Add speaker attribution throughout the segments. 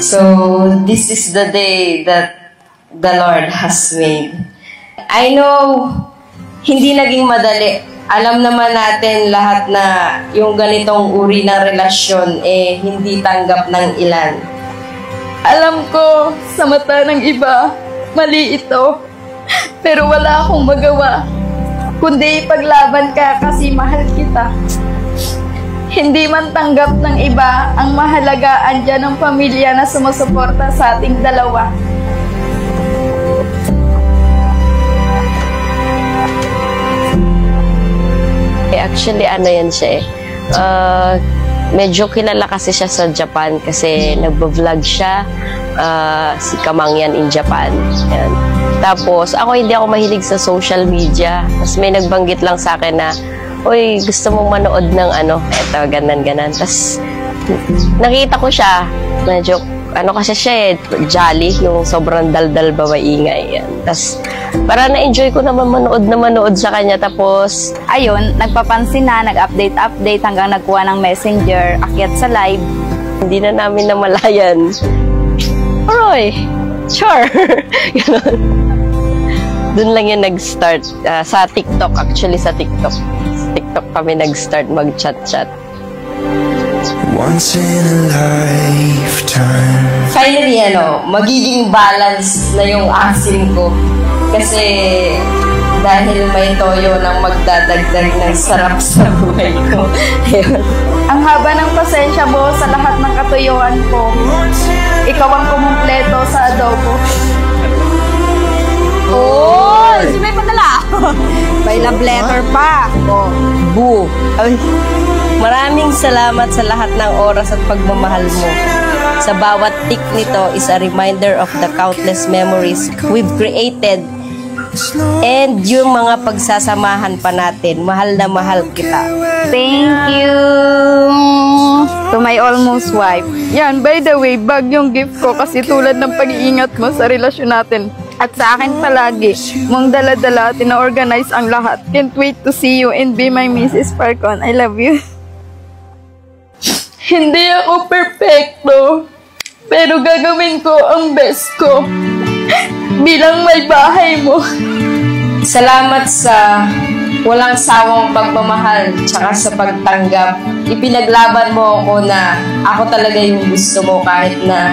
Speaker 1: So, this is the day that the Lord has made. I know, hindi naging madali. Alam naman natin lahat na yung ganitong uri ng relasyon hindi tanggap ng ilan.
Speaker 2: Alam ko, sa mata ng iba, mali ito. Pero wala akong magawa. Kundi ipaglaban ka kasi mahal kita. Hindi man tanggap ng iba, ang mahalaga andyan ng pamilya na sumusuporta sa ating dalawa.
Speaker 3: Actually, ano yan siya medyo kilala kasi siya sa Japan kasi nagbo-vlog siya, si Kamangyan in Japan. Yan. Tapos, hindi ako mahilig sa social media. Tapos may nagbanggit lang sa akin na, uy, gusto mong manood ng eto, ganan-ganan. Tapos, nakita ko siya, medyo, kasi siya jolly, yung sobrang daldal ba maingay. Yan. Tapos, para na-enjoy ko naman manood sa kanya. Tapos,
Speaker 2: ayun, nagpapansin na, nag-update hanggang nagkuha ng messenger, akyat sa live.
Speaker 3: Hindi na namin namalayan. Alright, sure. Doon lang yung nag-start. Sa TikTok, actually sa TikTok. TikTok kami nag-start mag-chat-chat.
Speaker 4: Once in a lifetime.
Speaker 1: Finally, magiging balance na yung asim ko. Kasi dahil may toyo nang magdadagdag ng sarap sa buhay ko.
Speaker 2: Ang haba ng pasensya mo sa lahat ng katuyuan ko. Ikaw ang kumumpleto sa adobo.
Speaker 5: Oh! May padala! May love letter pa. Oh,
Speaker 3: boo! Maraming salamat sa lahat ng oras at pagmamahal mo. Sa bawat tick nito is a reminder of the countless memories we've created and yung mga pagsasamahan pa natin. Mahal na mahal kita.
Speaker 2: Thank you to my almost wife. Yan, by the way, bag yung gift ko kasi tulad ng pag-iingat mo sa relasyon natin. At sa akin palagi, mong dala-dala, tina-organize ang lahat. Can't wait to see you and be my Mrs. Parcon. I love you. Hindi ako perfecto, pero gagawin ko ang best ko bilang may bahay mo.
Speaker 1: Salamat sa walang sawang pagmamahal tsaka sa pagtanggap. Ipinaglaban mo ako na ako talaga yung gusto mo kahit na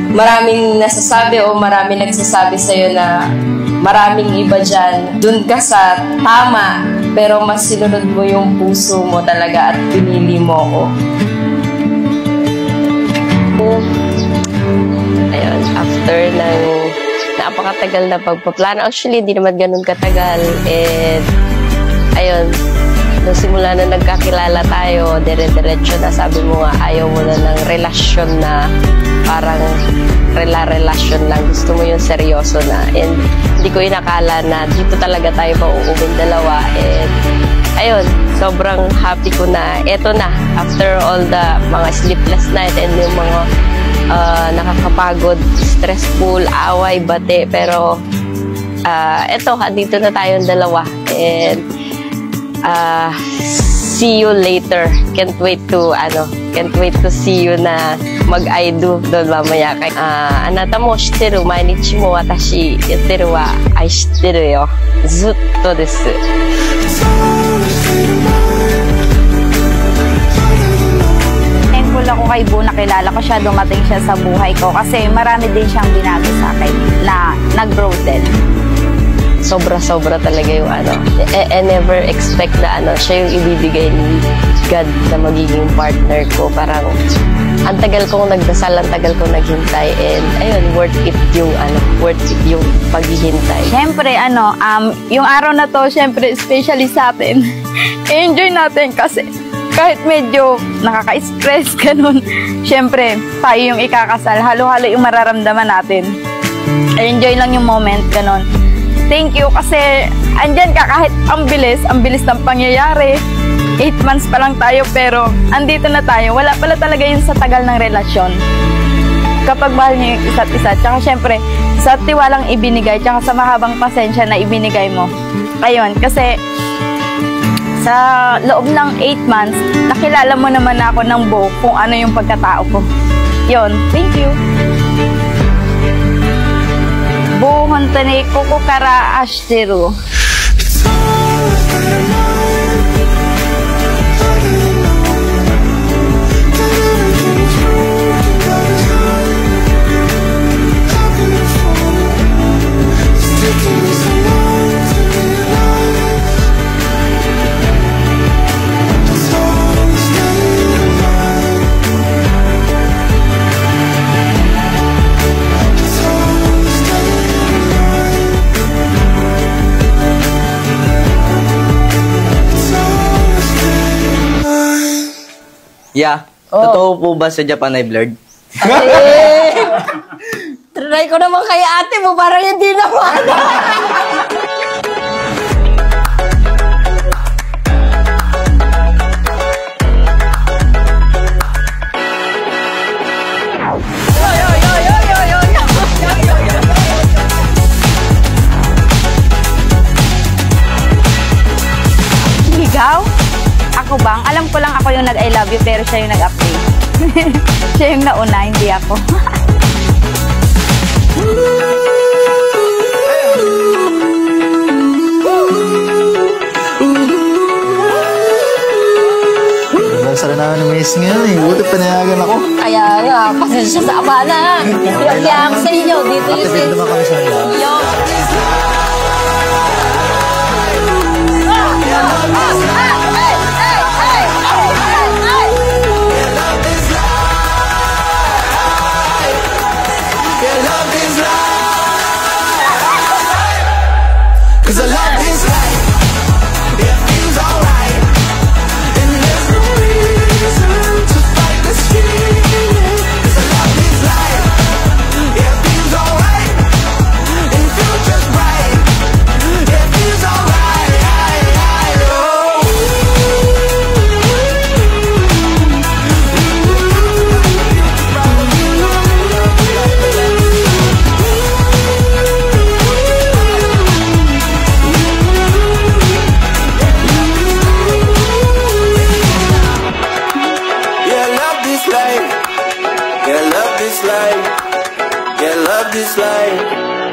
Speaker 1: maraming nasasabi o maraming nagsasabi sa'yo na maraming iba dyan. Dun ka sa tama, pero mas sinunod mo yung puso mo talaga at pinili mo ako.
Speaker 3: Ayun, after ng napakatagal na pagpaplano, actually hindi naman ganun katagal, and ayun, nung simula na nagkakilala tayo, dire-diretso na, sabi mo nga ayaw mo na ng relasyon na parang relasyon lang, gusto mo yung seryoso na, and hindi ko inakala na dito talaga tayo mauuwing dalawa, and ayun, sobrang happy ko na eto na, after all the mga sleepless night and yung mga nakakapagod, stressful, away, bate, pero eto, dito na tayong dalawa, and see you later. Can't wait to see you na mag-I do doon mamaya. Anata mo shitteru, mainichi mo watashi yatteru wa ai shitteru yo. Zutto desu.
Speaker 2: Thankful ako kay Boo, nakilala ko siya, dumating siya sa buhay ko kasi marami din siyang binago sa akin na nag-grow din.
Speaker 3: Sobra-sobra talaga yung I never expect na siya yung ibibigay ni God na magiging partner ko. Parang ang tagal kong nagdasal, ang tagal kong naghintay, and ayun, worth it yung paghihintay.
Speaker 2: Siyempre, yung araw na to, siyempre, especially sa atin, enjoy natin kasi kahit medyo nakaka-stress, ganun, siyempre, tayo yung ikakasal, halo-halo yung mararamdaman natin. Enjoy lang yung moment, ganun. Thank you kasi andyan ka kahit ang bilis ng pangyayari. 8 months pa lang tayo pero andito na tayo. Wala pala talaga yun sa tagal ng relasyon. Kapag mahal niyo yung isa't isa, tsaka syempre sa tiwalang ibinigay, tsaka sa mahabang pasensya na ibinigay mo. Ayun, kasi sa loob ng 8 months, nakilala mo naman ako ng buo kung ano yung pagkatao ko. Yun, thank you. buhon tani kuko kara ashtiru.
Speaker 6: Yeah. Totoo po ba sa Japan ay blurred?
Speaker 3: Try ko naman kay ate mo, parang hindi naman.
Speaker 2: Ligaw? Ako bang? Alam ko lang ako yung nag-I love you pero siya yung nag-update. Siya yung nauna, hindi ako.
Speaker 7: Ang sara naman ng miss ngayon eh. Buti panayagan ako.
Speaker 3: Kaya nga, pasensya sa abala. Kaya ako sa inyo, dito yung
Speaker 7: Activate naman kami sa kanila.
Speaker 4: Cause I love this life. It feels alright. And there's no reason to fight this feeling. Cause I love this life. It feels alright. And future's bright. It feels alright. Yeah, love this life. Yeah, love this life.